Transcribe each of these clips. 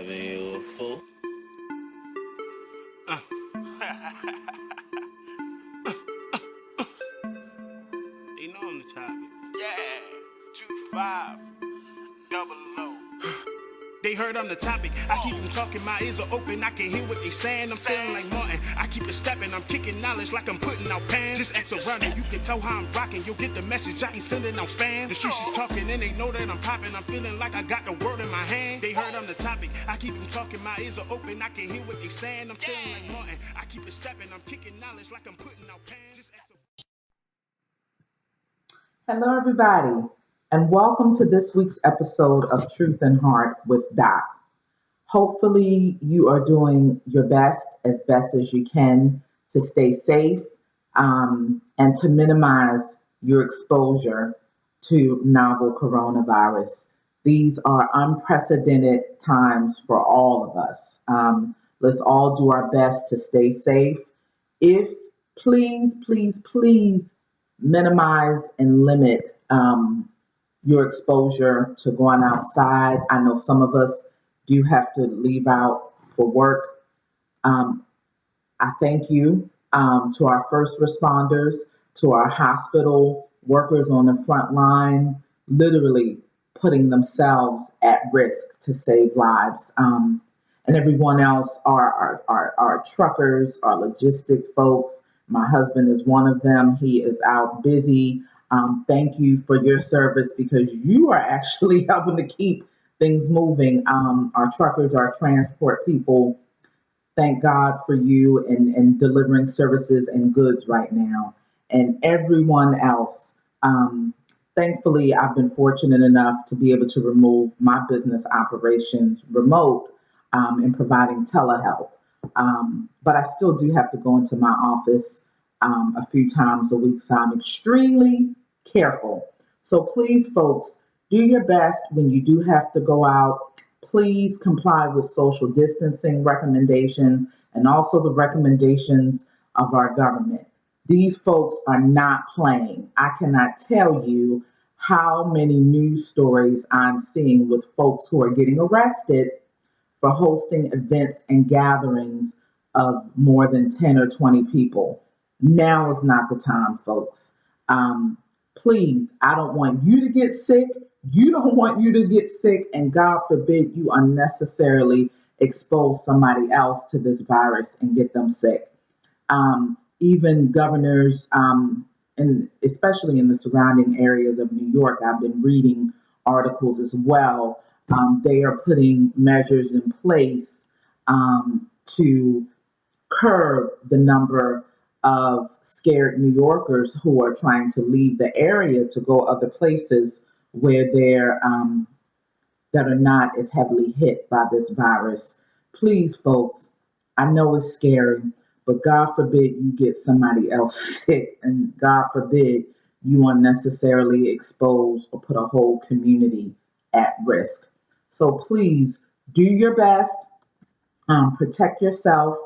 Having you a fool. They know I'm the topic. Yeah, 2500. They heard I'm the topic. I keep them talking, my ears are open. I can hear what they saying. I'm feeling like Martin. I keep it stepping. I'm kicking knowledge like I'm putting out pans. Just X around it. You can tell how I'm rocking. You'll get the message. I ain't sending out spam. The streets is talking and they know that I'm popping. I'm feeling like I got the word in my hand. They heard I'm the topic. I keep them talking, my ears are open. I can hear what they saying. I'm feeling like Martin. I keep it stepping. I'm kicking knowledge like I'm putting out pans. Just X Hello, everybody, and welcome to this week's episode of Truth and Heart with Doc. Hopefully, you are doing your best as you can to stay safe and to minimize your exposure to novel coronavirus. These are unprecedented times for all of us. Let's all do our best to stay safe. If please minimize and limit your exposure to going outside. I know some of us do have to leave out for work. I thank you to our first responders, to our hospital workers on the front line, literally putting themselves at risk to save lives. And everyone else, our truckers, our logistic folks. My husband is one of them. He is out busy. Thank you for your service because you are actually helping to keep things moving. Our truckers, our transport people, thank God for you and delivering services and goods right now. And everyone else, thankfully, I've been fortunate enough to be able to remove my business operations remote in providing telehealth. But I still do have to go into my office a few times a week, so I'm extremely careful. So please, folks, do your best when you do have to go out. Please comply with social distancing recommendations and also the recommendations of our government. These folks are not playing. I cannot tell you how many news stories I'm seeing with folks who are getting arrested for hosting events and gatherings of more than 10 or 20 people. Now is not the time, folks. Please, I don't want you to get sick. You don't want you to get sick, and God forbid you unnecessarily expose somebody else to this virus and get them sick. Even governors, and especially in the surrounding areas of New York, I've been reading articles as well. They are putting measures in place to curb the number of scared New Yorkers who are trying to leave the area to go other places where they're that are not as heavily hit by this virus. Please, folks, I know it's scary, but God forbid you get somebody else sick, and God forbid you unnecessarily expose or put a whole community at risk. So please do your best, protect yourself,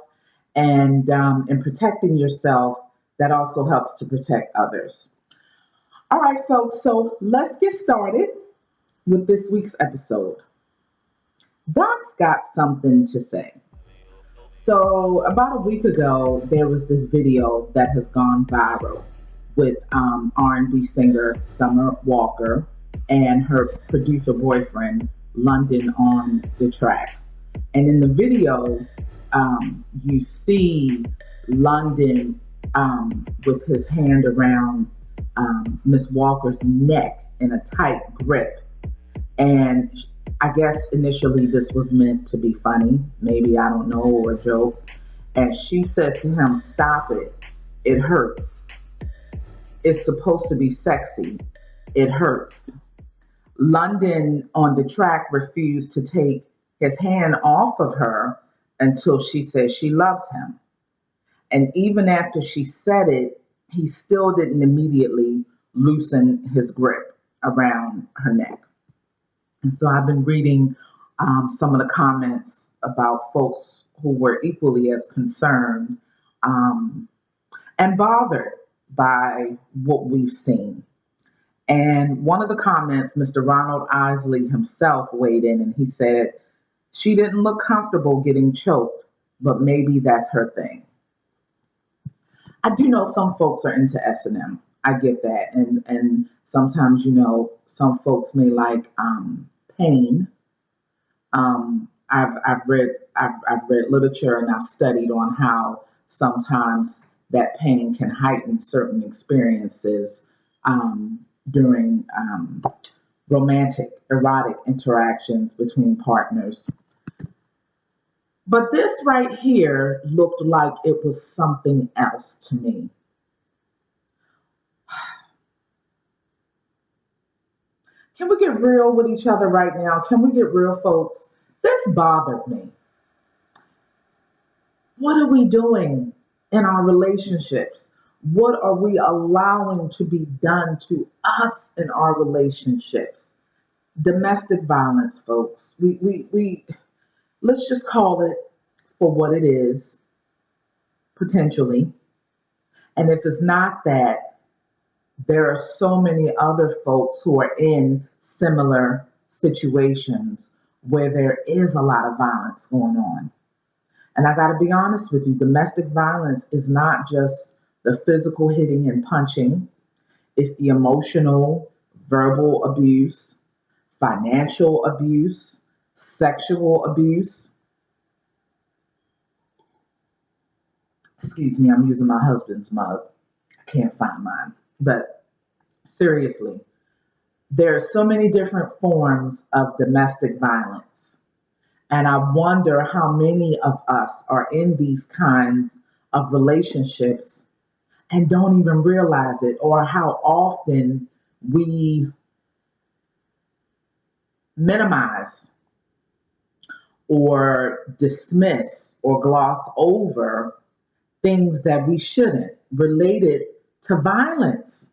and in protecting yourself, that also helps to protect others. All right, folks, so let's get started with this week's episode. Doc's got something to say. So, about a week ago, there was this video that has gone viral with R&B singer Summer Walker and her producer boyfriend, London, on the track. And in the video, you see London with his hand around Miss Walker's neck in a tight grip. And I guess initially this was meant to be funny, maybe, I don't know, or a joke. And she says to him, "Stop it. It hurts. It's supposed to be sexy. It hurts." London on the track refused to take his hand off of her until she says she loves him. And even after she said it, he still didn't immediately loosen his grip around her neck. And so I've been reading some of the comments about folks who were equally as concerned and bothered by what we've seen. And one of the comments, Mr. Ronald Isley himself weighed in and he said, She didn't look comfortable getting choked, but maybe that's her thing. I do know some folks are into S&M. I get that, and sometimes some folks may like pain. I've read literature and I've studied on how sometimes that pain can heighten certain experiences during romantic, erotic interactions between partners. But this right here looked like it was something else to me. Can we get real with each other right now? Can we get real, folks? This bothered me. What are we doing in our relationships? What are we allowing to be done to us in our relationships? Domestic violence, folks. We let's just call it for what it is, potentially. And if it's not that, there are so many other folks who are in similar situations where there is a lot of violence going on. And I got to be honest with you, domestic violence is not just the physical hitting and punching, it's the emotional, verbal abuse, financial abuse, sexual abuse. Excuse me, I'm using my husband's mug. I can't find mine. But seriously, there are so many different forms of domestic violence. And I wonder how many of us are in these kinds of relationships and don't even realize it, or how often we minimize or dismiss or gloss over things that we shouldn't related to violence.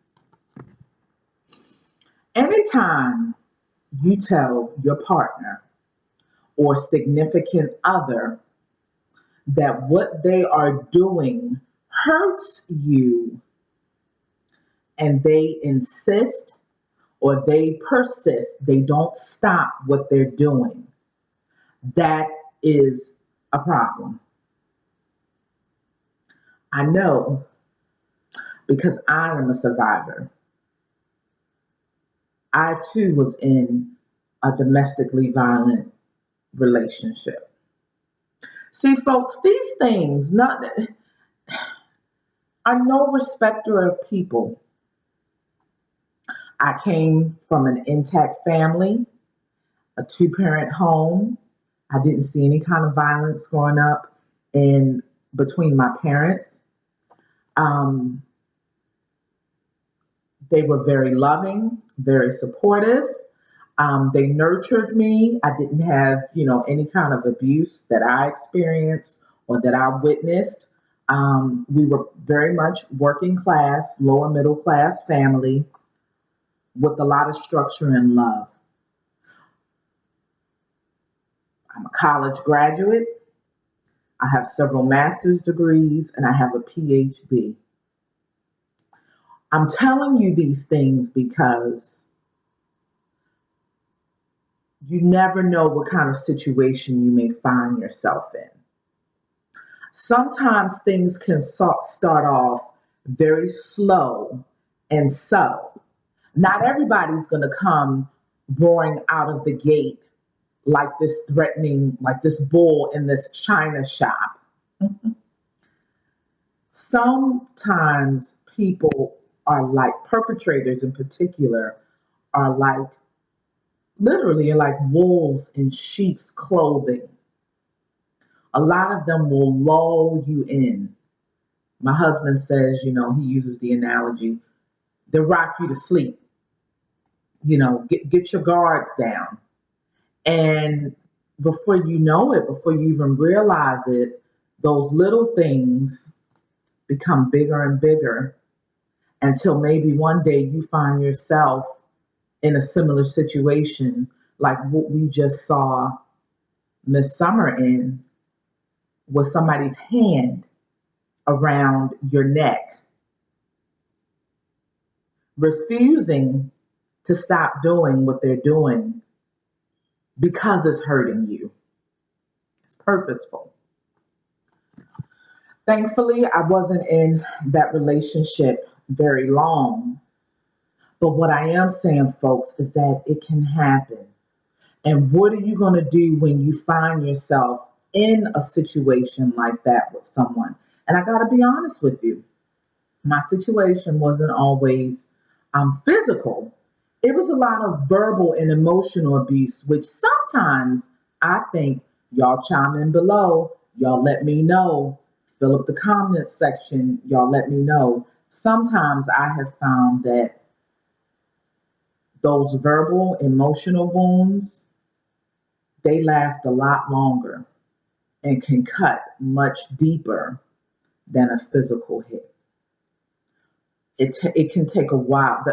Anytime you tell your partner or significant other that what they are doing hurts you and they insist or they persist, they don't stop what they're doing, that is a problem. I know because I am a survivor. I too was in a domestically violent relationship. See, folks, these things not are no respecter of people. I came from an intact family, a two-parent home. I didn't see any kind of violence growing up in between my parents. Um, they were very loving, very supportive. They nurtured me. I didn't have, any kind of abuse that I experienced or that I witnessed. We were very much working class, lower middle class family with a lot of structure and love. I'm a college graduate. I have several master's degrees and I have a PhD. I'm telling you these things because you never know what kind of situation you may find yourself in. Sometimes things can start off very slow and subtle. Not everybody's going to come roaring out of the gate like this threatening, like this bull in this china shop. Sometimes people are like perpetrators in particular are like literally are like wolves in sheep's clothing. A lot of them will lull you in. My husband says, he uses the analogy, they rock you to sleep. Get your guards down. And before you know it, before you even realize it, those little things become bigger and bigger until maybe one day you find yourself in a similar situation like what we just saw Miss Summer in, with somebody's hand around your neck, refusing to stop doing what they're doing because it's hurting you. purposeful. Thankfully, I wasn't in that relationship very long. But what I am saying, folks, is that it can happen. And what are you going to do when you find yourself in a situation like that with someone? And I got to be honest with you, my situation wasn't always physical. It was a lot of verbal and emotional abuse, which sometimes I think y'all chime in below. Y'all let me know. Fill up the comment section. Y'all let me know. Sometimes I have found that those verbal, emotional wounds, they last a lot longer and can cut much deeper than a physical hit. It can take a while.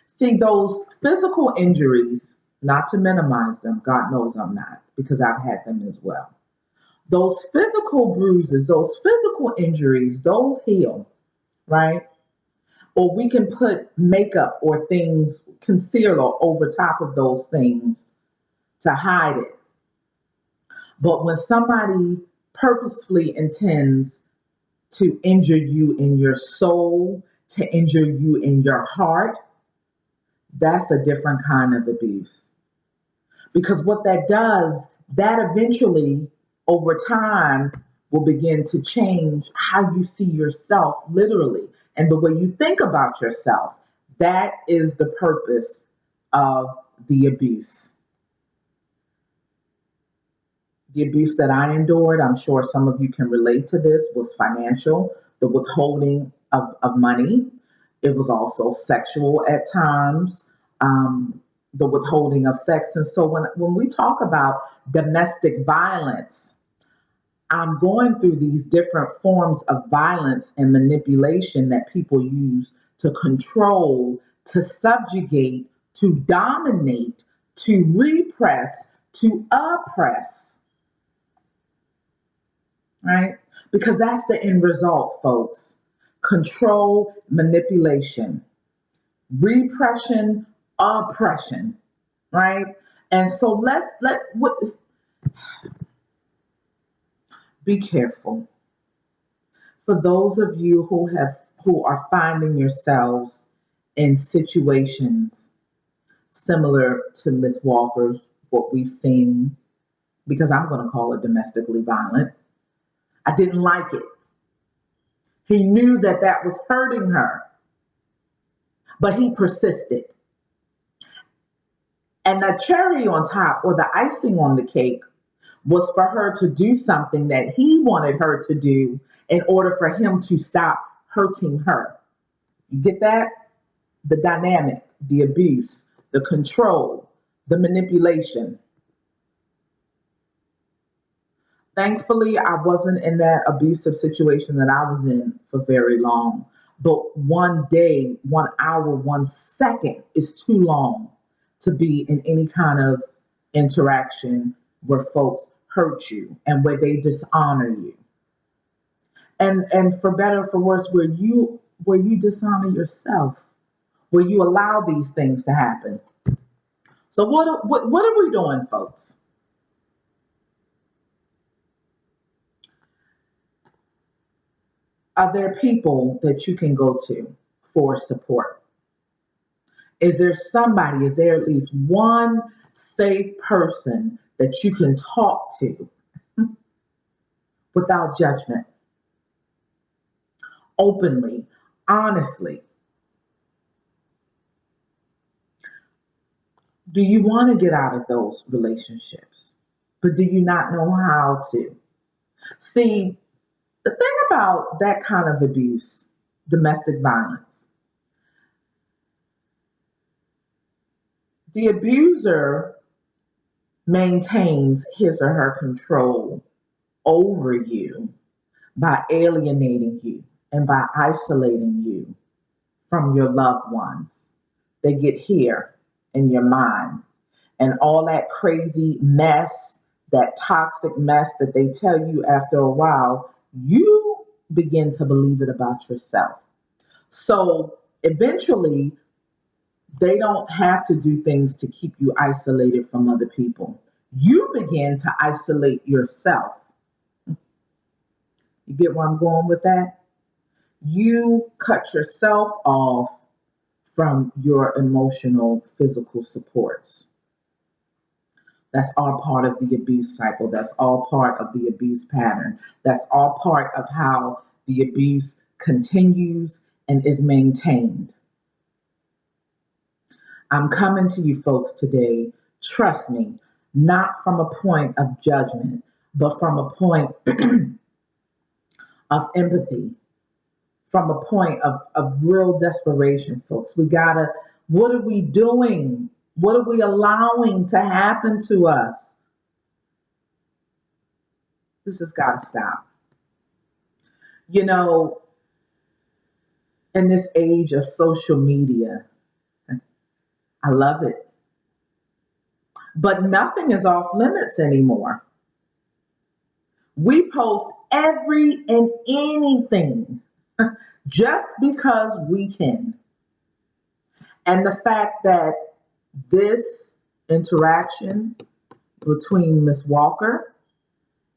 See, those physical injuries, not to minimize them, God knows I'm not, because I've had them as well. Those physical bruises, those physical injuries, those heal, right? Or we can put makeup or things, concealer over top of those things to hide it. But when somebody purposefully intends to injure you in your soul, to injure you in your heart, that's a different kind of abuse. Because what that does, that eventually, over time, will begin to change how you see yourself, literally, and the way you think about yourself. That is the purpose of the abuse. The abuse that I endured, I'm sure some of you can relate to this, was financial, the withholding of money. It was also sexual at times, the withholding of sex. And so when we talk about domestic violence, I'm going through these different forms of violence and manipulation that people use to control, to subjugate, to dominate, to repress, to oppress, right? Because that's the end result, folks. Control, manipulation, repression, oppression, right? And so be careful. For those of you who are finding yourselves in situations similar to Miss Walker's, what we've seen, because I'm going to call it domestically violent. I didn't like it. He knew that that was hurting her, but he persisted. And the cherry on top, or the icing on the cake, was for her to do something that he wanted her to do in order for him to stop hurting her. You get that? The dynamic, the abuse, the control, the manipulation. Thankfully, I wasn't in that abusive situation that I was in for very long. But one day, 1 hour, 1 second is too long to be in any kind of interaction where folks hurt you and where they dishonor you. And for better or for worse, where you dishonor yourself, where you allow these things to happen. So what are we doing, folks? Are there people that you can go to for support? Is there at least one safe person that you can talk to without judgment, openly, honestly? Do you want to get out of those relationships? But do you not know how to? See, the thing about that kind of abuse, domestic violence, the abuser maintains his or her control over you by alienating you and by isolating you from your loved ones. They get here in your mind, and all that crazy mess, that toxic mess that they tell you, after a while, you begin to believe it about yourself. So eventually, they don't have to do things to keep you isolated from other people. you begin to isolate yourself. You get where I'm going with that? You cut yourself off from your emotional, physical supports. That's all part of the abuse cycle. That's all part of the abuse pattern. That's all part of how the abuse continues and is maintained. I'm coming to you folks today, trust me, not from a point of judgment, but from a point of empathy, from a point of real desperation, folks. What are we doing? What are we allowing to happen to us? This has got to stop. You know, in this age of social media, I love it. But nothing is off limits anymore. We post every and anything just because we can. And the fact that this interaction between Miss Walker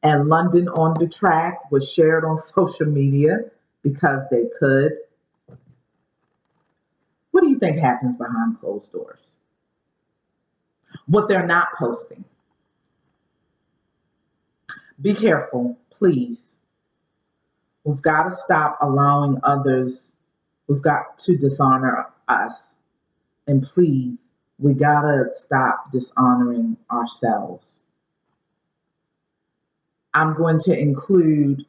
and London on the Track was shared on social media because they could. What do you think happens behind closed doors? What they're not posting. Be careful, please. We've got to stop allowing others, we've got to dishonor us. And please, we got to stop dishonoring ourselves. I'm going to include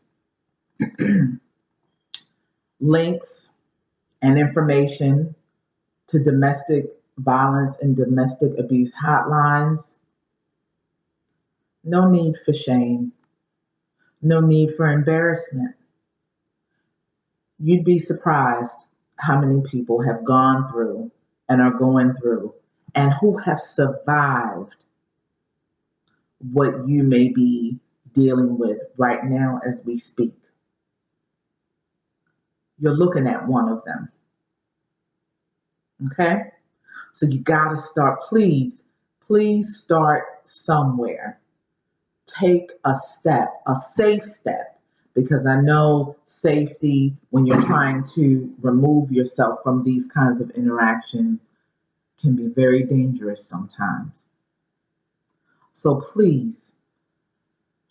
links and information to domestic violence and domestic abuse hotlines. No need for shame. No need for embarrassment. You'd be surprised how many people have gone through and are going through and who have survived what you may be dealing with right now as we speak. You're looking at one of them. Okay? So you got to start, please start somewhere. Take a step, a safe step, because I know safety, when you're trying to remove yourself from these kinds of interactions, can be very dangerous sometimes. So please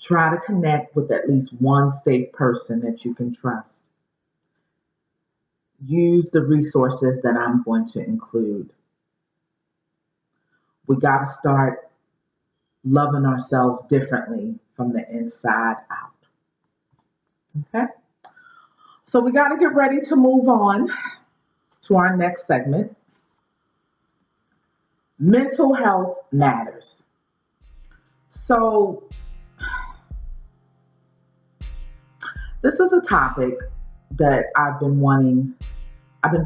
try to connect with at least one safe person that you can trust. Use the resources that I'm going to include. We got to start loving ourselves differently from the inside out. Okay? So we got to get ready to move on to our next segment. Mental health matters. So this is a topic that I've been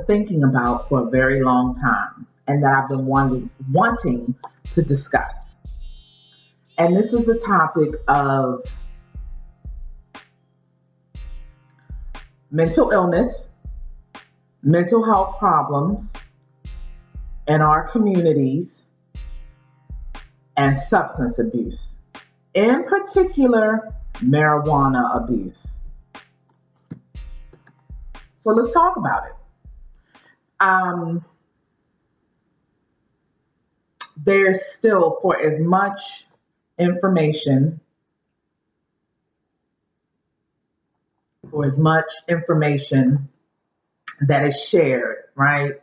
thinking about for a very long time, and that I've been wanting to discuss. And this is the topic of mental illness, mental health problems in our communities, and substance abuse, in particular, marijuana abuse. So let's talk about it. There's still, for as much information, that is shared, right?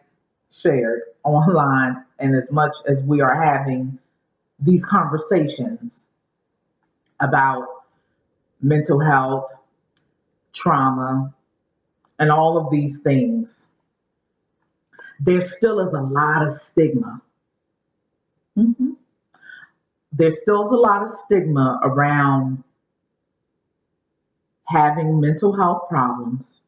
Shared online, and as much as we are having these conversations about mental health, trauma, and all of these things, there still is a lot of stigma. Mhm. There still is a lot of stigma around having mental health problems,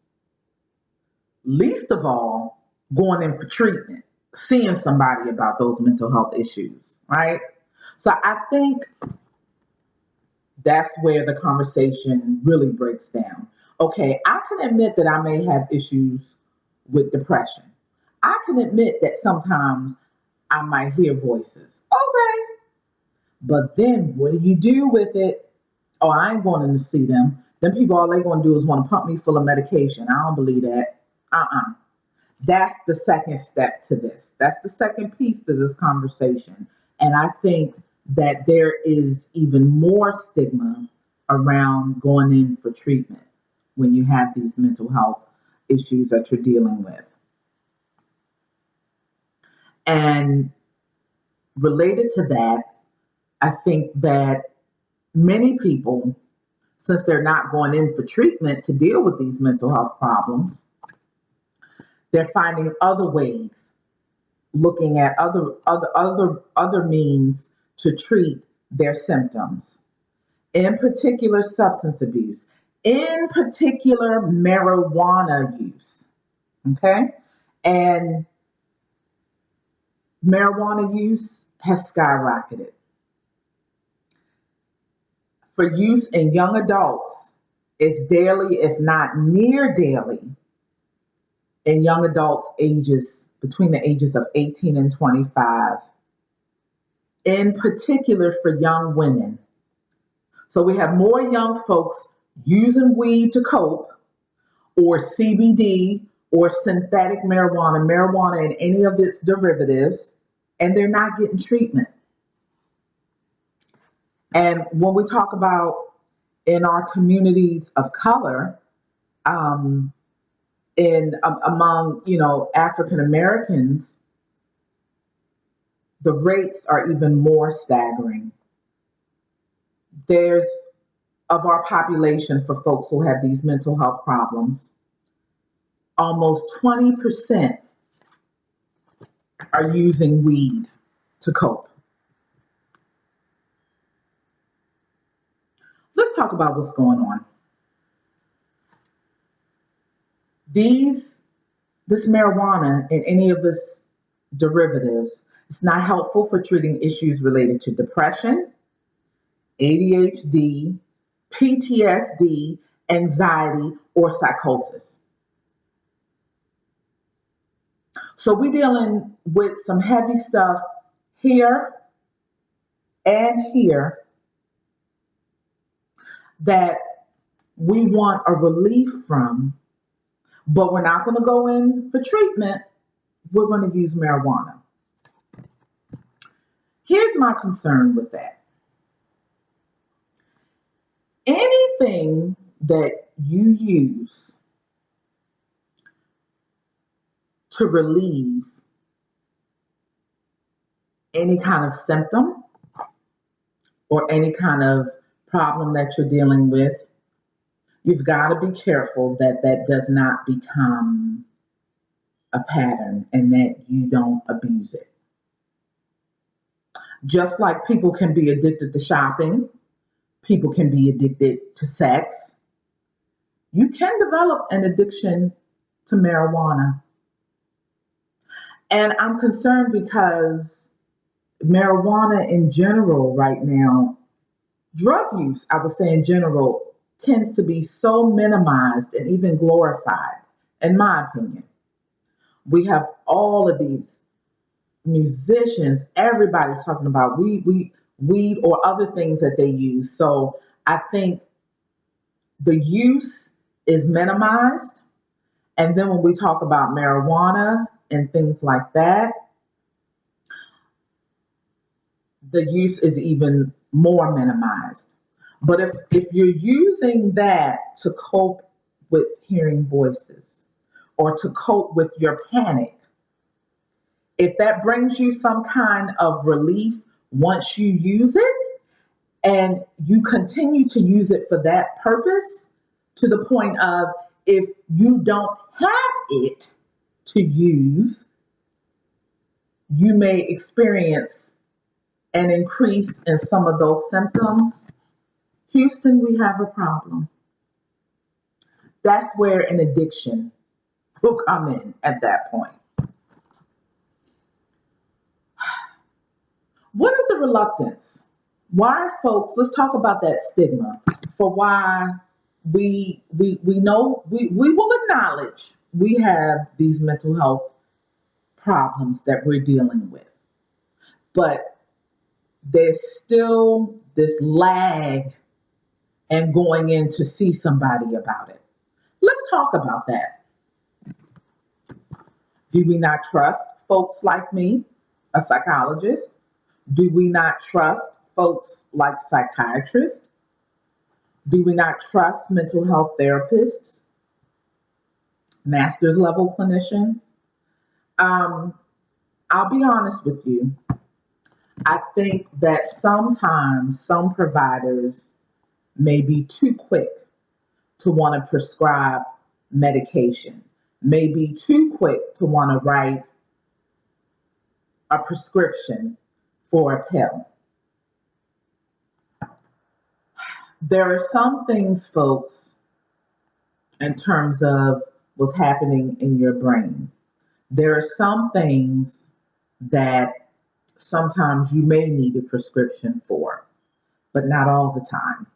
least of all, going in for treatment, seeing somebody about those mental health issues, right? So I think that's where the conversation really breaks down. Okay, I can admit that I may have issues with depression. I can admit that sometimes I might hear voices. Okay, But then what do you do with it? Oh, I ain't going in to see them. Them people, all they going to do is want to pump me full of medication. I don't believe that. Uh-uh. That's the second step to this. That's the second piece to this conversation. And I think that there is even more stigma around going in for treatment when you have these mental health issues that you're dealing with. And related to that, I think that many people, since they're not going in for treatment to deal with these mental health problems, they're finding other ways, looking at other means to treat their symptoms. In particular, substance abuse, in particular, marijuana use. Okay? And marijuana use has skyrocketed. For use in young adults, it's daily, if not near daily, in young adults ages between the ages of 18 and 25, in particular for young women. So we have more young folks using weed to cope, or CBD, or synthetic marijuana and any of its derivatives, and they're not getting treatment. And when we talk about in our communities of color, among African Americans, the rates are even more staggering. There's of our population for folks who have these mental health problems, almost 20% are using weed to cope. Let's talk about what's going on. This marijuana and any of its derivatives is not helpful for treating issues related to depression, ADHD, PTSD, anxiety, or psychosis. So we're dealing with some heavy stuff here and here that we want a relief from, but we're not going to go in for treatment. We're going to use marijuana. Here's my concern with that. Anything that you use to relieve any kind of symptom or any kind of problem that you're dealing with, you've got to be careful that that does not become a pattern and that you don't abuse it. Just like people can be addicted to shopping, people can be addicted to sex, you can develop an addiction to marijuana. And I'm concerned because marijuana in general right now, drug use, I would say in general, tends to be so minimized and even glorified, in my opinion. We have all of these musicians, everybody's talking about weed or other things that they use. So I think the use is minimized. And then when we talk about marijuana and things like that, the use is even more minimized. But if you're using that to cope with hearing voices or to cope with your panic, if that brings you some kind of relief once you use it and you continue to use it for that purpose, to the point of if you don't have it to use, you may experience an increase in some of those symptoms. Houston, we have a problem. That's where an addiction will come in at that point. What is a reluctance? Why are folks, let's talk about that stigma for why we know we will acknowledge we have these mental health problems that we're dealing with. But there's still this lag and going in to see somebody about it. Let's talk about that. Do we not trust folks like me, a psychologist? Do we not trust folks like psychiatrists? Do we not trust mental health therapists, master's level clinicians? Um, I'll be honest with you. I think that sometimes some providers may be too quick to want to prescribe medication, may be too quick to want to write a prescription for a pill. There are some things, folks, in terms of what's happening in your brain. There are some things that sometimes you may need a prescription for, but not all the time.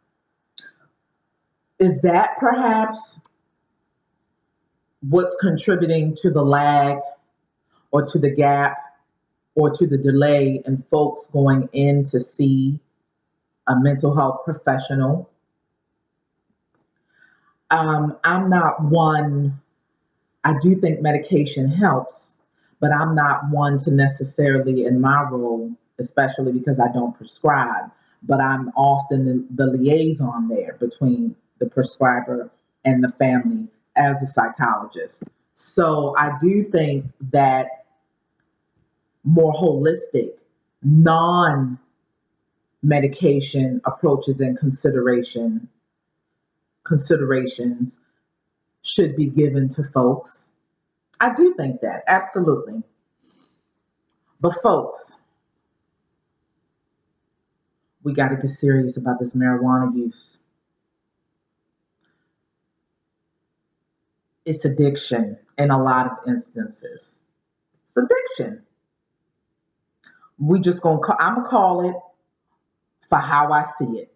Is that perhaps what's contributing to the lag or to the gap or to the delay in folks going in to see a mental health professional? I'm not one, I do think medication helps, but I'm not one to necessarily, in my role, especially because I don't prescribe, but I'm often the liaison there between the prescriber and the family as a psychologist. So I do think that more holistic, non medication approaches and considerations should be given to folks. I do think that, absolutely. But folks, we got to get serious about this marijuana use. It's addiction in a lot of instances. It's addiction. We just gonna I'm gonna call it for how I see it.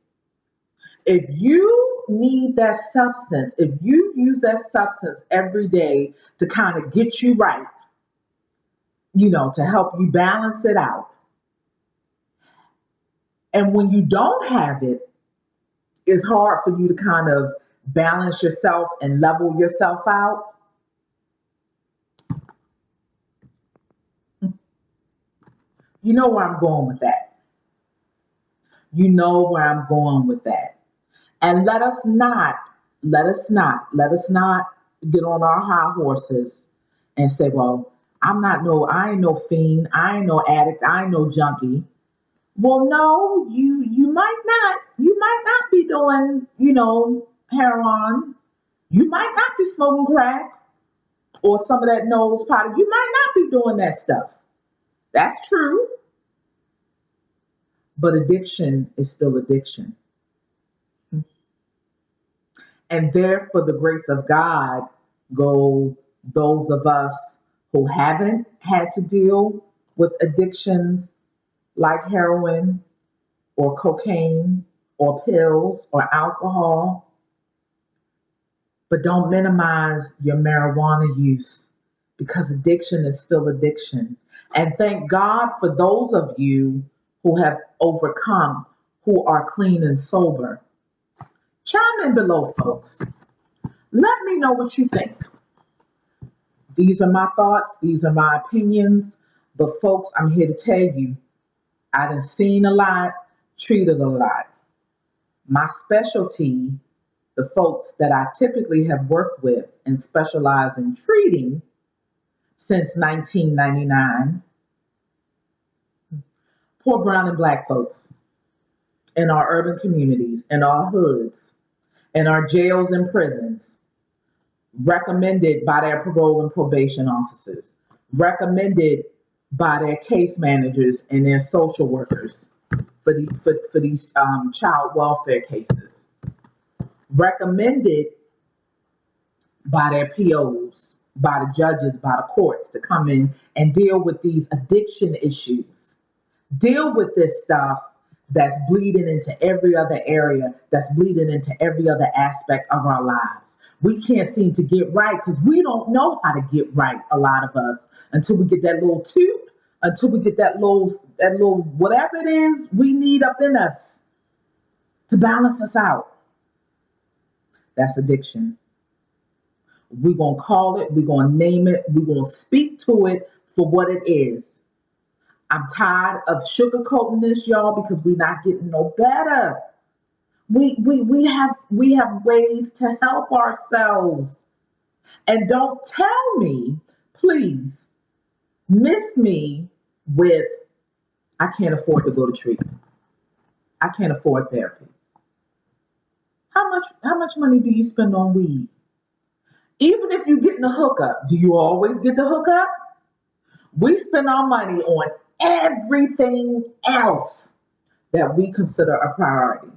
If you need that substance, if you use that substance every day to kind of get you right, to help you balance it out, and when you don't have it, it's hard for you to kind of balance yourself and level yourself out. You know where I'm going with that. You know where I'm going with that. And let us not get on our high horses and say, well, I ain't no fiend, I ain't no addict, I ain't no junkie. Well, no, you might not be doing, heroin. You might not be smoking crack or some of that nose powder. You might not be doing that stuff. That's true. But addiction is still addiction. And there, for the grace of God, go those of us who haven't had to deal with addictions like heroin or cocaine or pills or alcohol. But don't minimize your marijuana use, because addiction is still addiction. And thank God for those of you who have overcome, who are clean and sober. Chime in below, folks. Let me know what you think. These are my thoughts, these are my opinions. But folks, I'm here to tell you, I done seen a lot, treated a lot. My specialty, the folks that I typically have worked with and specialize in treating since 1999, poor brown and black folks in our urban communities, in our hoods, in our jails and prisons, recommended by their parole and probation officers, recommended by their case managers and their social workers for these child welfare cases, recommended by their POs, by the judges, by the courts to come in and deal with these addiction issues, deal with this stuff that's bleeding into every other area, that's bleeding into every other aspect of our lives. We can't seem to get right because we don't know how to get right, a lot of us, until we get that little toot until we get that little whatever it is we need up in us to balance us out. That's addiction. We're going to call it, we're going to name it, we're going to speak to it for what it is. I'm tired of sugarcoating this, y'all, because we're not getting no better. We have ways to help ourselves. And don't tell me, please, miss me with I can't afford to go to treatment. I can't afford therapy. How much money do you spend on weed? Even if you're getting the hookup, do you always get the hookup? We spend our money on everything else that we consider a priority.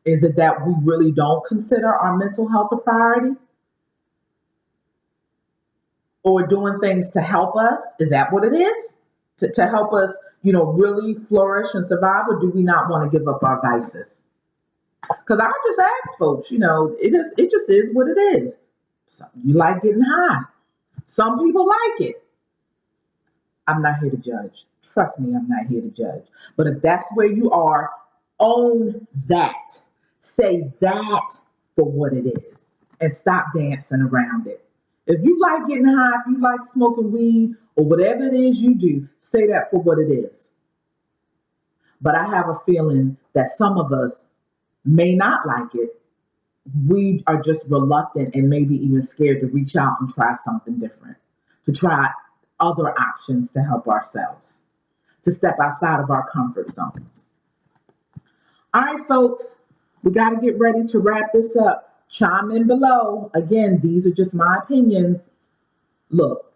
Is it that we really don't consider our mental health a priority? Or doing things to help us? Is that what it is? To help us, really flourish and survive, or do we not want to give up our vices? Because I just ask folks, it just is what it is. Some you like getting high. Some people like it. I'm not here to judge. Trust me, I'm not here to judge. But if that's where you are, own that. Say that for what it is and stop dancing around it. If you like getting high, if you like smoking weed or whatever it is you do, say that for what it is. But I have a feeling that some of us may not like it. We are just reluctant and maybe even scared to reach out and try something different, to try other options to help ourselves, to step outside of our comfort zones. All right, folks, we got to get ready to wrap this up. Chime in below. Again, these are just my opinions. Look,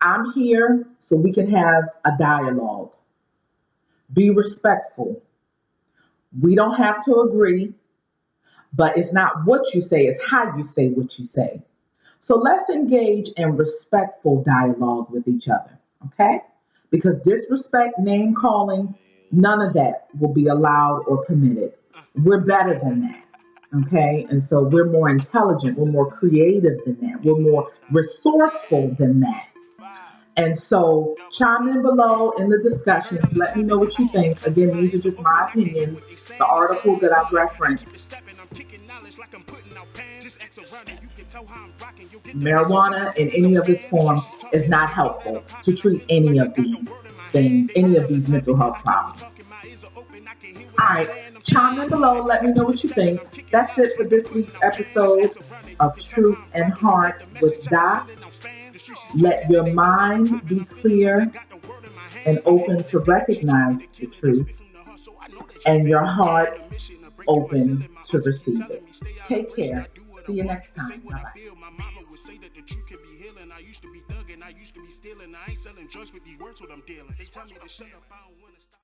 I'm here so we can have a dialogue. Be respectful. We don't have to agree, but it's not what you say, it's how you say what you say. So let's engage in respectful dialogue with each other, okay? Because disrespect, name calling, none of that will be allowed or permitted. We're better than that, okay? And so we're more intelligent, we're more creative than that, we're more resourceful than that. And so chime in below in the discussions. Let me know what you think. Again, these are just my opinions. The article that I've referenced. Marijuana in any of its form is not helpful to treat any of these things, any of these mental health problems. All right, chime in below. Let me know what you think. That's it for this week's episode of Truth and Heart with Doc. Let your mind be clear and open to recognize the truth, and your heart open to receive it. Take care. See you next time. Bye-bye. I used to be thugging, I used to be stealing. I ain't selling drugs with these words, what I'm dealing. They tell me to shut up, I don't wanna stop.